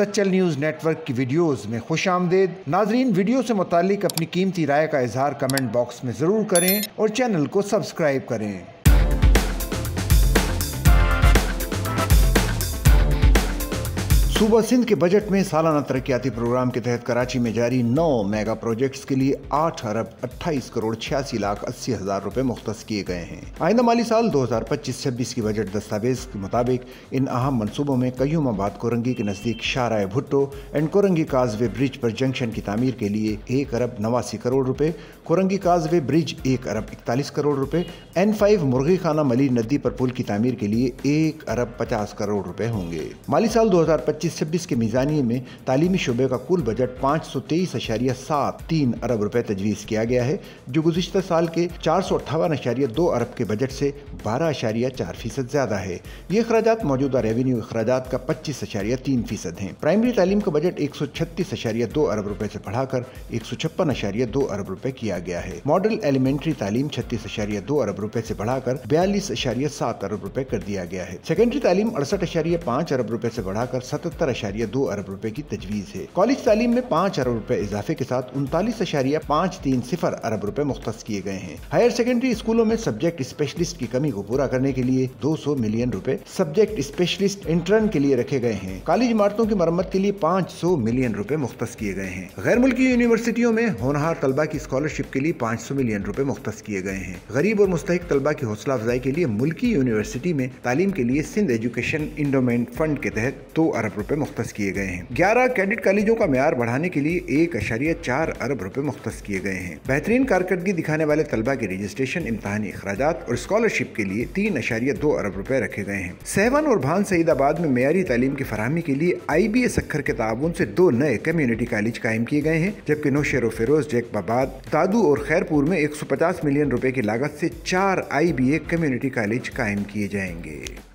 Sachal news network की videos में खुश आमदेद। नाजरीन, वीडियो से मुतालिक अपनी कीमती राय का इजहार कमेंट बॉक्स में ज़रूर करें और चैनल को सब्सक्राइब करें। सूबा सिंध के बजट में सालाना तरक्याती प्रोग्राम के तहत कराची में जारी 9 मेगा प्रोजेक्ट्स के लिए 8 अरब 28 करोड़ 86 लाख 80 हजार रुपए मुख्तस किए गए हैं। आइंदा माली साल 2025-26 की बजट दस्तावेज के मुताबिक इन अहम मनसूबों में कयूमाबाद कोरंगी के नजदीक Shahrah Bhutto and Korangi causeway bridge पर जंक्शन की तामीर के लिए 1 अरब 89 करोड़ रुपए, कोरंगी काजवे ब्रिज 1 अरब 41 करोड़ रुपए, N5 मुर्गी खाना मली नदी पर पुल की तामीर के लिए 1 अरब 50 करोड़ रुपए होंगे। माली साल 2025-26 के मीज़ानिये में तालीमी शुबे का कुल बजट 523.73 अरब रुपए तजवीज़ किया गया है, जो गुज़िश्ता साल के 458.2 अरब के बजट से 12.4% ज़्यादा है। ये अखराजात मौजूदा रेवेन्यू अखराजात का 25.3% हैं। प्राइमरी तालीम का बजट 136.2 अरब रुपए से बढ़ाकर 156.2 अरब रुपए किया गया है। मॉडल एलिमेंट्री तालीम 36.2 अरब रुपए से बढ़ाकर 42.7 अरब रुपए कर दिया गया है। सेकेंडरी तालीम 68.5 अरब रुपए से बढ़ाकर 77.2 अरब रुपए की तजवीज़ है। कॉलेज तालीम में 5 अरब रुपए इजाफे के साथ 39.530 अरब रुपए मुख्तस किए गए हैं। हायर सेकेंडरी स्कूलों में सब्जेक्ट स्पेशलिस्ट की कमी को पूरा करने के लिए 200 मिलियन रुपए सब्जेक्ट स्पेशलिस्ट इंटर्न के लिए रखे गए हैं। कॉलेज इमारतों की मरम्मत के लिए 500 मिलियन रुपए मुख्तस किए गए हैं। गैर मुल्की यूनिवर्सिटियों में होनहार तलबा की स्कॉलरशिप के लिए 500 मिलियन रुपए मुख्तस किए गए हैं। गरीब और मुस्तहिक तलबा की हौसला अफजाई के लिए मुल्की यूनिवर्सिटी में तालीम के लिए सिंध एजुकेशन इंडोमेंट फंड के तहत 2 अरब रुपए मुख्तस किए गए हैं। 11 कैडेट कॉलेजों का म्यार बढ़ाने के लिए 1.4 अरब रुपए मुख्तस किए गए हैं। बेहतरीन कारकर्दगी दिखाने वाले तलबा के रजिस्ट्रेशन, इम्तहानी अखराजात और स्कॉलरशिप के लिए 3.2 अरब रुपए रखे गए हैं। सहवन और भान सईदाबाद में मेयारी तालीम की फराहमी के लिए IBA सक्खर के ताउन से 2 नए कम्युनिटी कॉलेज कायम किए गए हैं, जबकि नौशेर फिरोज, जैकबाबाद, दादू और खैरपुर में 150 मिलियन रुपए की लागत से 4 IBA कम्युनिटी कॉलेज कायम किए जाएंगे।